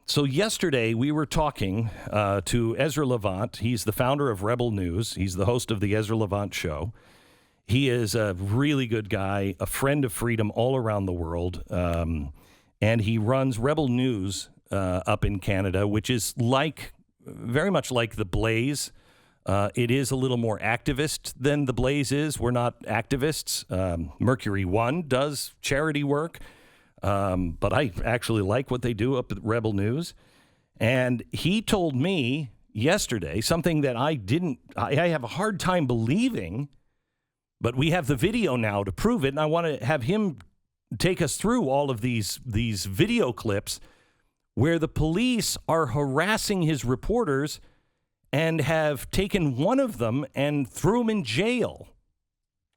So yesterday we were talking to Ezra Levant. He's the founder of Rebel News. He's the host of the Ezra Levant Show. He is a really good guy, a friend of freedom all around the world. And he runs Rebel News up in Canada, which is very much like The Blaze. It is a little more activist than The Blaze is. We're not activists. Mercury One does charity work. But I actually like what they do up at Rebel News. And he told me yesterday something that I have a hard time believing, but we have the video now to prove it. And I want to have him take us through all of these video clips where the police are harassing his reporters and have taken one of them and threw him in jail.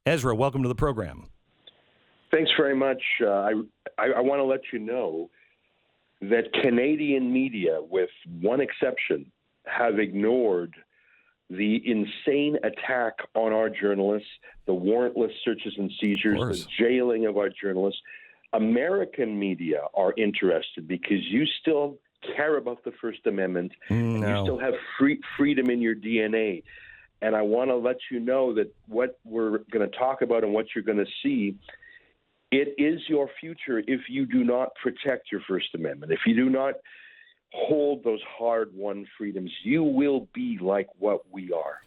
Ezra, welcome to the program. Thanks very much. I want to let you know that Canadian media, with one exception, have ignored the insane attack on our journalists, the warrantless searches and seizures, the jailing of our journalists. American media are interested because you still care about the First Amendment. And you still have freedom in your DNA. And I want to let you know that what we're going to talk about and what you're going to see, it is your future if you do not protect your First Amendment. If you do not hold those hard-won freedoms, you will be like what we are.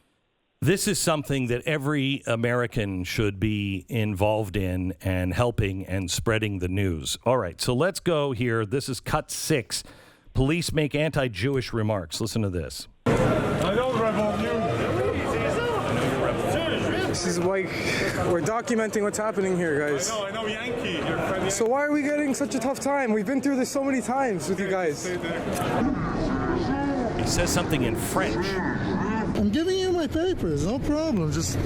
This is something that every American should be involved in and helping and spreading the news. All right, so let's go here. This is cut 6. Police make anti-Jewish remarks. Listen to this. I know Rebel News. This is like, we're documenting what's happening here, guys. I know, Yankee. You're friendly. So why are we getting such a tough time? We've been through this so many times with you guys. He says something in French. I'm giving you my papers, no problem. Just.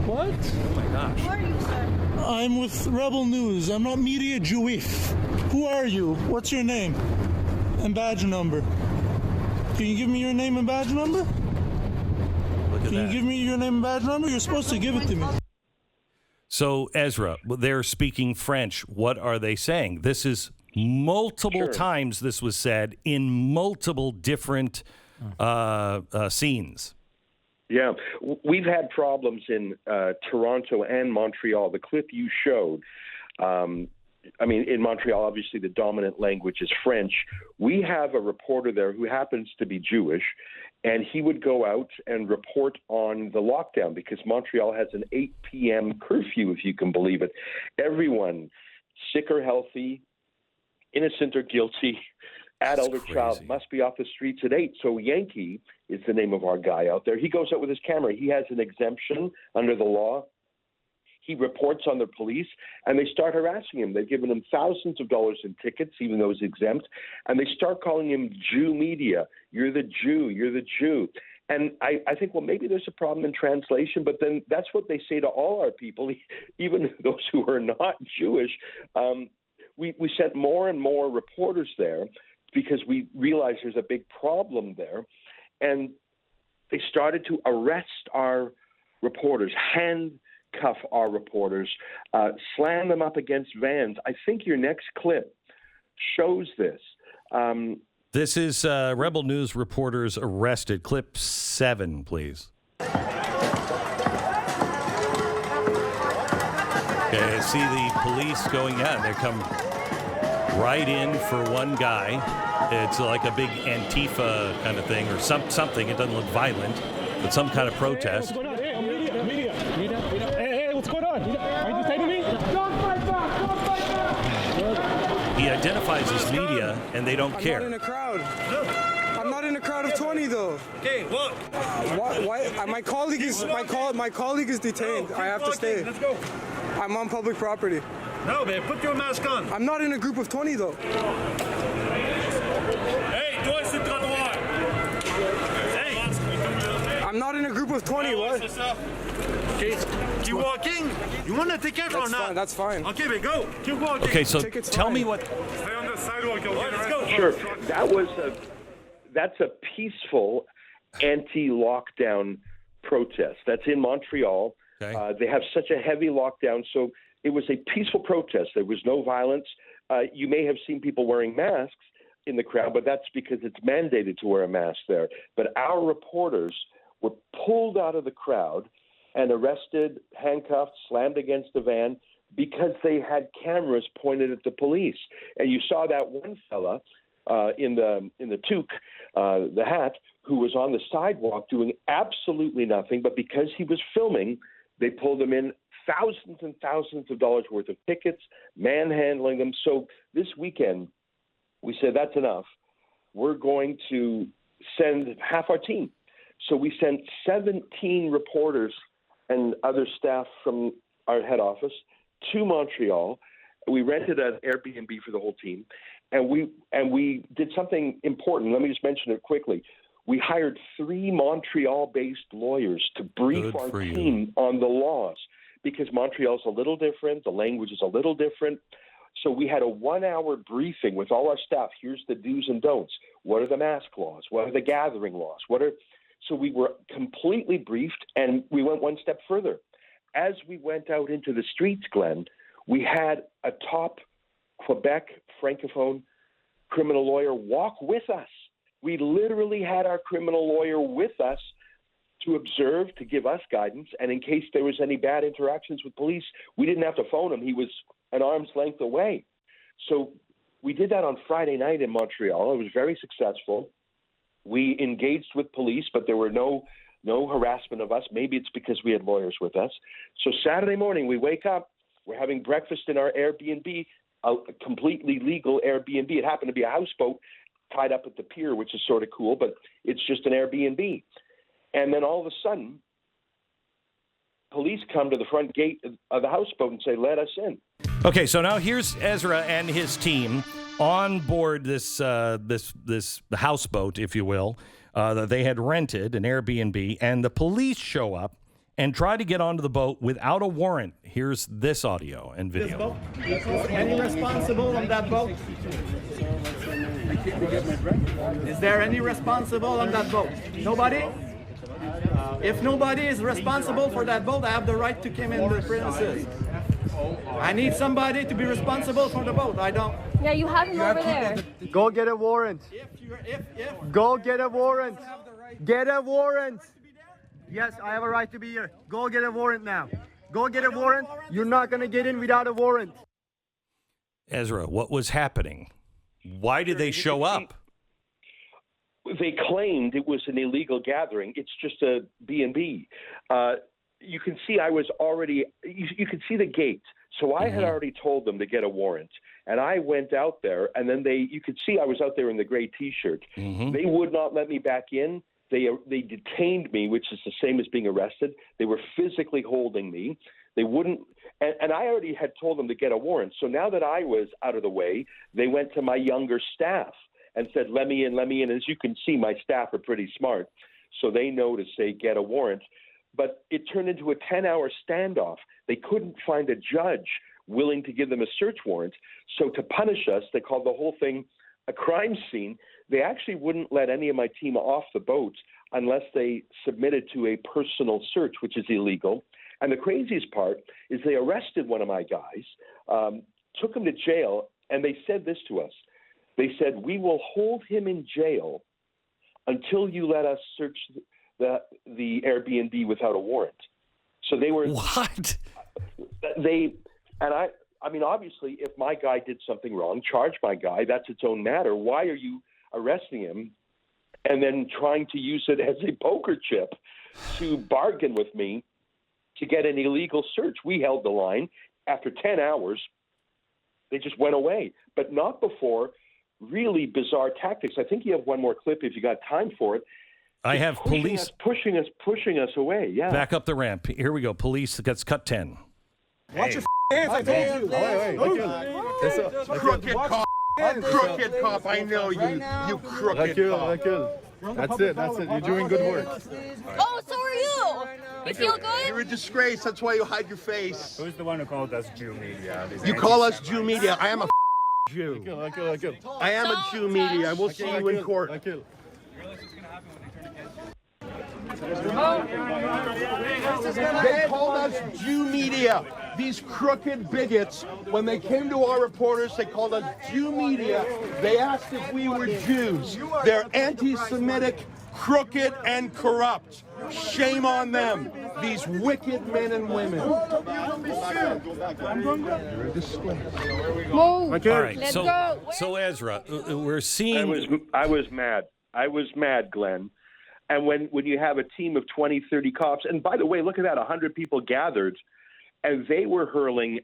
What? Oh my gosh. Who are you, sir? I'm with Rebel News. I'm not media Jewish. Who are you? What's your name? And badge number. Can you give me your name and badge number? Can you give me your name and badge number? You're supposed to give it to me. So, Ezra, they're speaking French. What are they saying? This is multiple times this was said in multiple different scenes. Yeah. We've had problems in Toronto and Montreal. The clip you showed, in Montreal, obviously the dominant language is French. We have a reporter there who happens to be Jewish, and he would go out and report on the lockdown because Montreal has an 8 p.m. curfew, if you can believe it. Everyone, sick or healthy, innocent or guilty, adult or child, must be off the streets at 8. So Yankee is the name of our guy out there. He goes out with his camera. He has an exemption under the law. He reports on the police, and they start harassing him. They've given him thousands of dollars in tickets, even though he's exempt, and they start calling him Jew media. You're the Jew. You're the Jew. And I think, well, maybe there's a problem in translation, but then that's what they say to all our people, even those who are not Jewish. We sent more and more reporters there because we realized there's a big problem there. And they started to arrest our reporters, handcuff our reporters, slam them up against vans. I think your next clip shows this. This is Rebel News reporters arrested. Clip 7, please. Okay, I see the police going in. They come right in for one guy. It's like a big Antifa kind of thing or something. It doesn't look violent, but some kind of protest. Hey, what's going on? Hey, I'm media. Hey, what's going on? Are you detaining me? Don't fight back! Don't fight back! He identifies as media, and they don't care. I'm not in a crowd. I'm not in a crowd of 20, though. Okay, look. Why? My colleague is detained. I have to stay. Let's go. I'm on public property. No, man, put your mask on. I'm not in a group of 20, though. Hey, toi, c'est trottoir. Hey. I'm not in a group of 20. What? Okay, keep walking. You want to take care or not? That's fine. Okay, but go. Keep walking. Okay, so Ticket's tell fine. me what... Stay on the sidewalk. Let's go. Sure. That's a peaceful anti-lockdown protest. That's in Montreal. Okay. They have such a heavy lockdown, so it was a peaceful protest. There was no violence. you may have seen people wearing masks in the crowd, but that's because it's mandated to wear a mask there. But our reporters were pulled out of the crowd and arrested, handcuffed, slammed against the van because they had cameras pointed at the police. And you saw that one fella in the toque, the hat, who was on the sidewalk doing absolutely nothing, but because he was filming, they pulled him in, thousands and thousands of dollars worth of tickets, manhandling them. So this weekend, we said, that's enough. We're going to send half our team. So we sent 17 reporters and other staff from our head office to Montreal. We rented an Airbnb for the whole team, and we did something important. Let me just mention it quickly. We hired 3 Montreal-based lawyers to brief our team on the laws, because Montreal's a little different, the language is a little different. So we had a 1-hour briefing with all our staff. Here's the do's and don'ts. What are the mask laws? What are the gathering laws? So we were completely briefed, and we went one step further. As we went out into the streets, Glenn, we had a top Quebec Francophone criminal lawyer walk with us. We literally had our criminal lawyer with us to observe, to give us guidance, and in case there was any bad interactions with police, we didn't have to phone him. He was an arm's length away. So we did that on Friday night in Montreal. It was very successful. We engaged with police, but there were no harassment of us. Maybe it's because we had lawyers with us. So Saturday morning, we wake up, we're having breakfast in our Airbnb, a completely legal Airbnb. It happened to be a houseboat tied up at the pier, which is sort of cool, but it's just an Airbnb. And then all of a sudden, police come to the front gate of the houseboat and say, let us in. Okay, so now here's Ezra and his team on board this houseboat, if you will, that they had rented, an Airbnb, and the police show up and try to get onto the boat without a warrant. Here's this audio and video. Any responsible on that boat? Is there any responsible on that boat? Nobody? If nobody is responsible for that boat, I have the right to come in the premises. I need somebody to be responsible for the boat. I don't. Yeah, you have him over there. Go get a warrant. Go get a warrant. Get a warrant. Yes, I have a right to be here. Go get a warrant now. Go get a warrant. You're not going to get in without a warrant. Ezra, what was happening? Why did they show up? They claimed it was an illegal gathering. It's just a B&B. You can see I was already – you can see the gate. So I had already told them to get a warrant. And I went out there, and then you could see I was out there in the gray T-shirt. They would not let me back in. They detained me, which is the same as being arrested. They were physically holding me. They wouldn't – and I already had told them to get a warrant. So now that I was out of the way, they went to my younger staff and said, let me in, let me in. As you can see, my staff are pretty smart. So they know to say, get a warrant. But it turned into a 10-hour standoff. They couldn't find a judge willing to give them a search warrant. So to punish us, they called the whole thing a crime scene. They actually wouldn't let any of my team off the boat unless they submitted to a personal search, which is illegal. And the craziest part is they arrested one of my guys, took him to jail, and they said this to us. They said, we will hold him in jail until you let us search the Airbnb without a warrant. So they were... What? I mean, obviously, if my guy did something wrong, charge my guy, that's its own matter. Why are you arresting him and then trying to use it as a poker chip to bargain with me to get an illegal search? We held the line. After 10 hours, they just went away, but not before really bizarre tactics. I think you have one more clip if you got time for it. I have police pushing us away. Yeah. Back up the ramp. Here we go. Police gets cut 10. Watch your hands, I told you. Crooked cop. Crooked cop. I know you. You crooked cop. That's it. You're doing good work. Oh, so are you. You feel good? You're a disgrace. That's why you hide your face. Who's the one who called us Jew media? You call us Jew media. I am a Jew. Kill. I am a Jew media. I will see you in court. They called us Jew media. These crooked bigots, when they came to our reporters, they called us Jew media. They asked if we were Jews. They're anti-Semitic, crooked, and corrupt. Shame on them, these wicked men and women. You're a disgrace. All right, so Ezra, we're seeing... I was mad. I was mad, Glenn. And when you have a team of 20, 30 cops, and by the way, look at that, 100 people gathered, and they were hurling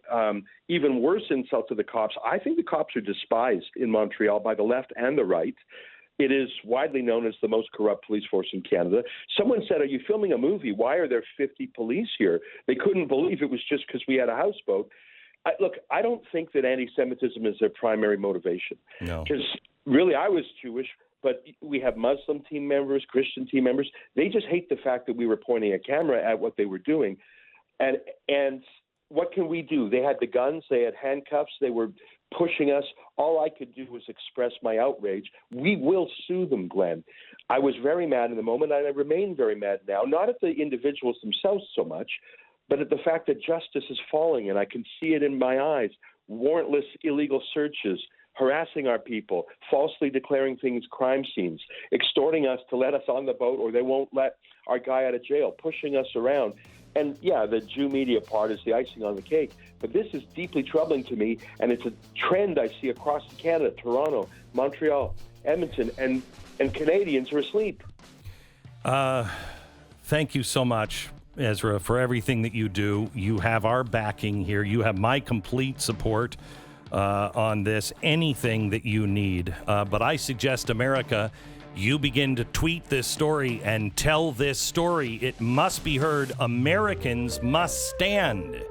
even worse insults to the cops. I think the cops are despised in Montreal by the left and the right. It is widely known as the most corrupt police force in Canada. Someone said, are you filming a movie? Why are there 50 police here? They couldn't believe it was just because we had a houseboat. Look, I don't think that anti-Semitism is their primary motivation. No. Because really, I was Jewish, but we have Muslim team members, Christian team members. They just hate the fact that we were pointing a camera at what they were doing. And what can we do? They had the guns. They had handcuffs. They were pushing us. All I could do was express my outrage. We will sue them, Glenn. I was very mad in the moment, and I remain very mad now, not at the individuals themselves so much, but at the fact that justice is falling, and I can see it in my eyes. Warrantless illegal searches, harassing our people, falsely declaring things crime scenes, extorting us to let us on the boat or they won't let our guy out of jail, pushing us around. And yeah, the Jew media part is the icing on the cake. But this is deeply troubling to me, and it's a trend I see across Canada, Toronto, Montreal, Edmonton, and Canadians are asleep. Thank you so much, Ezra, for everything that you do. You have our backing here. You have my complete support on this, anything that you need. But I suggest, America, you begin to tweet this story and tell this story. It must be heard. Americans must stand.